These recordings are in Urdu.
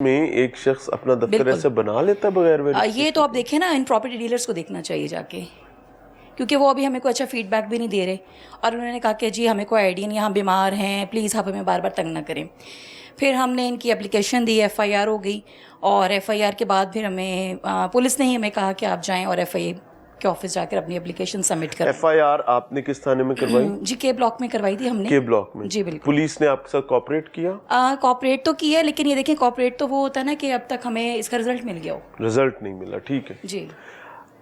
میں ایک شخص اپنا دفتر ایسے بنا لیتا بغیر یہ تو آپ دیکھیں نا، ان پراپرٹی ڈیلرز کو دیکھنا چاہیے جا کے، کیونکہ وہ ابھی ہمیں کوئی اچھا فیڈ بیک بھی نہیں دے رہے، اور انہوں نے کہا کہ جی ہمیں کوئی آئیڈیا نہیں، ہم بیمار ہیں، پلیز آپ ہمیں بار بار تنگ نہ کریں۔ پھر ہم نے ان کی اپلیکیشن دی، ایف آئی آر ہو گئی، اور ایف آئی آر کے بعد پھر ہمیں پولیس نے ہی ہمیں کہا کہ آپ جائیں اور ایف آئی اے کے آفس جا کر اپنی اپلیکیشن سبمٹ کریں۔ ایف آئی آر آپ نے کس تھانے میں کروائی؟ جی کے بلاک میں کروائی تھی ہم نے۔ کے بلاک میں؟ جی بالکل۔ پولیس نے آپ کے ساتھ کوآپریٹ کیا؟ کوآپریٹ تو کیا، لیکن یہ دیکھیں کوآپریٹ تو وہ ہوتا ہے نا کہ اب تک ہمیں اس کا رزلٹ مل گیا ہو۔ رزلٹ نہیں ملا، ٹھیک ہے۔ جی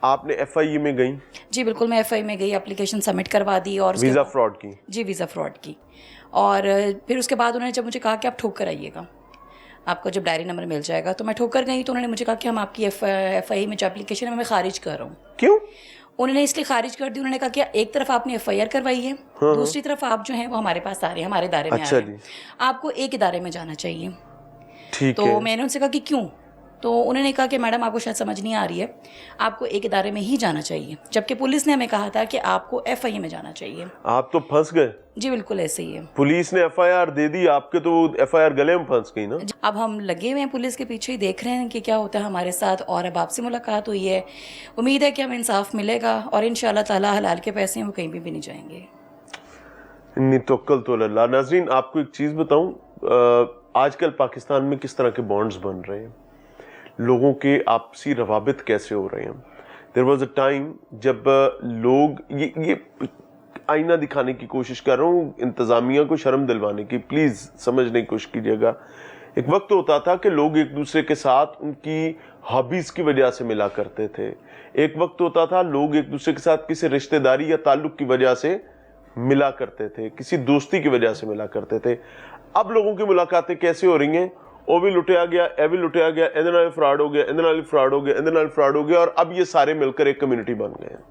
آپ نے ایف آئی اے میں گئیں؟ جی بالکل، میں ایف آئی میں گئی، اپلیکیشن سبمٹ کروا دی، اور ویزا فراڈ کی؟ جی ویزا فراڈ کی، اور پھر اس کے بعد انہوں نے جب مجھے کہا کہ آپ ٹھوک کر آئیے گا، آپ کو جب ڈائری نمبر مل جائے گا، تو میں ٹھوک کر گئی، تو انہوں نے مجھے کہا کہ ہم آپ کی ایف آئی میں جو اپلیکیشن ہے میں خارج کر رہا ہوں۔ کیوں؟ انہوں نے اس لیے خارج کر دی، انہوں نے کہا کہ ایک طرف آپ نے ایف آئی آر کروائی ہے، دوسری طرف آپ جو ہیں وہ ہمارے پاس آ رہے ہیں، ہمارے ادارے میں آ رہے ہیں، آپ کو ایک ادارے میں جانا چاہیے۔ تو میں نے ان سے کہا کہ کیوں؟ تو انہوں نے کہا کہ میڈم آپ کو شاید سمجھ نہیں آ رہی ہے، آپ کو ایک ادارے میں ہی جانا چاہیے، جبکہ پولیس نے ہمیں کہا تھا کہ آپ کو ایف آئی اے میں جانا چاہیے۔ آپ تو پھنس گئے۔ جی بالکل ایسے ہی ہے، پولیس نے ایف آئی آر دے دی، آپ کے تو ایف آئی آر گلے میں پھنس گئی نا۔ اب ہم لگے ہوئے ہیں پولیس کے پیچھے ہی، دیکھ رہے ہیں کہ کیا ہوتا ہے ہمارے ساتھ، اور اب آپ سے ملاقات ہوئی ہے، امید ہے کہ ہمیں انصاف ملے گا، اور ان شاء اللہ تعالیٰ حلال کے پیسے ہیں وہ کہیں بھی نہیں جائیں گے۔ انی توکلت علی اللہ۔ ناظرین آپ کو ایک چیز بتاؤں، آج کل پاکستان میں کس طرح کے بانڈز بن رہے ہیں، لوگوں کے آپسی روابط کیسے ہو رہے ہیں۔ دیر واز اے ٹائم جب لوگ یہ آئینہ دکھانے کی کوشش کر رہا ہوں انتظامیہ کو، شرم دلوانے کی، پلیز سمجھنے کی کوشش کیجیے گا۔ ایک وقت ہوتا تھا کہ لوگ ایک دوسرے کے ساتھ ان کی ہابیز کی وجہ سے ملا کرتے تھے، ایک وقت ہوتا تھا لوگ ایک دوسرے کے ساتھ کسی رشتہ داری یا تعلق کی وجہ سے ملا کرتے تھے، کسی دوستی کی وجہ سے ملا کرتے تھے۔ اب لوگوں کی ملاقاتیں کیسے ہو رہی ہیں؟ وہ بھی لٹیا گیا، اے بھی لٹیا گیا، اندر نال فراڈ ہو گیا، اندر نال فراڈ ہو گیا، اندر نال فراڈ ہو گیا، اور اب یہ سارے مل کر ایک کمیونٹی بن گئے ہیں۔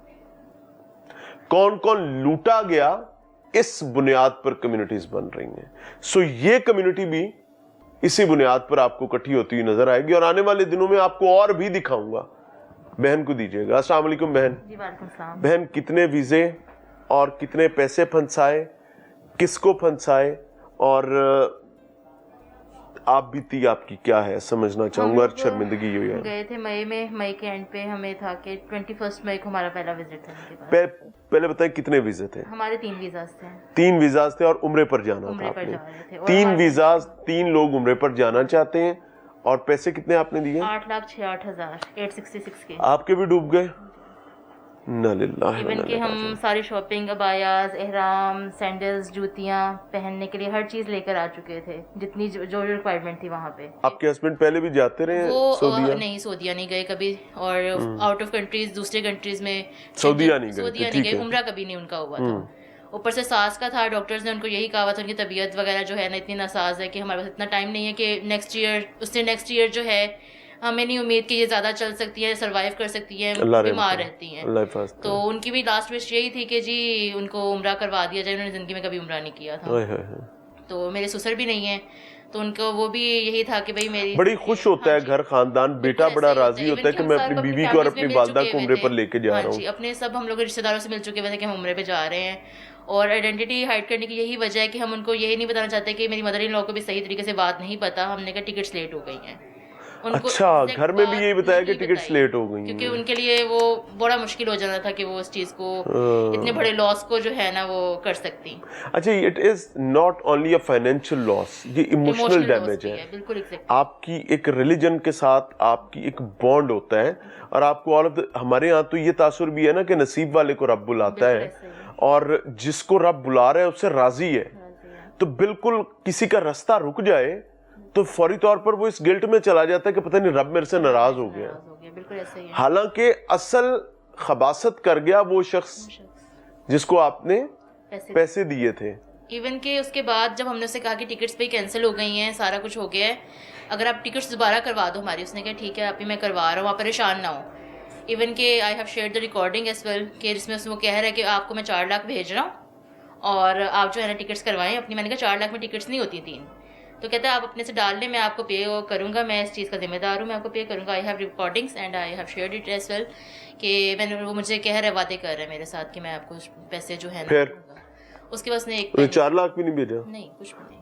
کون کون لوٹا گیا، اس بنیاد پر کمیونٹیز بن رہی ہیں۔ سو یہ کمیونٹی بھی اسی بنیاد پر آپ کو اکٹھی ہوتی ہوئی نظر آئے گی، اور آنے والے دنوں میں آپ کو اور بھی دکھاؤں گا۔ بہن کو دیجیے گا۔ السلام علیکم بہن۔ جی وعلیکم السلام۔ بہن کتنے ویزے اور کتنے پیسے پھنسائے، کس کو پھنسائے، اور آپ بیتی آپ کی کیا ہے سمجھنا چاہوں گا، شرمندگی ہوئی ہے۔ گئے تھے مئی کے اینڈ پہ، ہمیں تھا کہ 21 مئی کو ہمارا پہلا وزٹ تھا ان کے پاس۔ پہلے بتائیں کتنے ویزے تھے؟ ہمارے 3 ویزاز تھے۔ 3 ویزاز تھے، اور عمرے پر جانا تھا آپ نے۔ 3 ویزاز، 3 لوگ عمرے پر جانا چاہتے ہیں، اور پیسے کتنے آپ نے دیے؟ 8,66,866 کے۔ آپ کے بھی ڈوب گئے؟ نہ للہ۔ ایون کہ ہم ساری شاپنگ، ابایاز، احرام، سینڈلز، جوتیاں پہننے کے لیے ہر چیز لے کر آ چکے تھے، جتنی جو ریکوائرمنٹ تھی وہاں پہ۔ آپ کے ہسبینڈ پہلے بھی جاتے رہے ہیں وہ نہیں، سعودیہ نہیں گئے کبھی، اور آؤٹ آف کنٹریز دوسرے کنٹریز میں سعودیہ نہیں گئے، عمرہ کبھی نہیں ان کا ہوا تھا۔ اوپر سے ساس کا تھا، ڈاکٹرز نے ان کو یہی کہا ہوا تھا، ان کی طبیعت وغیرہ جو ہے نا اتنی ناساز ہے کہ ہمارے پاس اتنا ٹائم نہیں ہے کہ نیکسٹ ایئر جو ہے ہمیں نہیں امید کہ یہ زیادہ چل سکتی ہے، سروائیو کر سکتی ہے، بیمار رہتی ہیں۔ تو ان کی بھی لاسٹ وش یہی تھی کہ جی ان کو عمرہ کروا دیا جائے، انہوں نے زندگی میں کبھی عمرہ نہیں کیا تھا۔ تو میرے سسر بھی نہیں ہیں، تو ان کو وہ بھی یہی تھا کہ بھائی میری بڑی خوش ہوتا ہے گھر خاندان، بیٹا بڑا راضی ہوتا ہے کہ میں اپنی بیوی کو اور اپنی والدہ کو عمرے پر لے کے جا رہا ہوں۔ جی اپنے سب ہم لوگ رشتہ داروں سے مل چکے ہوئے تھے کہ ہم عمرے پہ جا رہے ہیں، اور آئیڈینٹی ہائڈ کرنے کی یہی وجہ ہے کہ ہم ان کو یہی نہیں بتانا چاہتے کہ میری مدر ان لا کو بھی صحیح طریقے سے بات نہیں پتا، ہم نے کہا ٹکٹس لیٹ ہو گئی ہیں۔ اچھا، گھر میں بھی یہی بتایا کہ ٹکٹس لیٹ ہو گئی ہیں، کیونکہ ان کے لیے وہ بڑا مشکل ہو جانا تھا کہ وہ اس چیز کو، اتنے بڑے لاس کو جو ہے نا وہ کر سکتی۔ اچھا، it is not only a financial loss, یہ ایموشنل ڈیمیج ہے۔ بالکل، آپ کی ایک ریلیجن کے ساتھ آپ کی ایک بانڈ ہوتا ہے، اور آپ کو ہمارے یہاں تو یہ تاثر بھی ہے نا کہ نصیب والے کو رب بلاتا ہے، اور جس کو رب بلا رہا ہے اس سے راضی ہے۔ تو بالکل کسی کا راستہ رک جائے تو فوری طور پر وہ اس گلٹ میں چلا جاتا ہے کہ پتہ نہیں رب میرے سے ناراض ہو گیا، حالانکہ اصل خباثت کر گیا وہ شخص جس کو آپ نے پیسے دیے تھے۔ ایون کہ اس کے بعد جب ہم نے اسے کہا کہ ٹکٹس پہ کینسل ہو گئی ہیں، سارا کچھ ہو گیا ہے، اگر آپ ٹکٹس دوبارہ کروا دو ہماری، اس نے کہا ٹھیک ہے آپ ہی میں کروا رہا ہوں، آپ پریشان نہ ہو۔ ایون کہ I have shared the recording as well, کہ جس میں وہ کہہ رہا ہے کہ آپ کو میں 4 لاکھ بھیج رہا ہوں، اور آپ جو ہے نا ٹکٹس کروائیں اپنی۔ میں نے کہا 4 لاکھ میں ٹکٹس نہیں ہوتی 3، تو کہتا ہے آپ اپنے سے ڈال لیں، میں آپ کو پے کروں گا، میں اس چیز کا ذمہ دار ہوں، میں آپ کو پے کروں گا۔ I have recordings and I have shared it as well, کہ میں نے، وہ مجھے کہہ رہا ہے، وعدے کر رہا ہے میرے ساتھ کہ میں آپ کو پیسے جو ہے نا، اس کے بعد اس نے 4 لاکھ بھی نہیں بھیجا؟ نہیں، کچھ بھی نہیں۔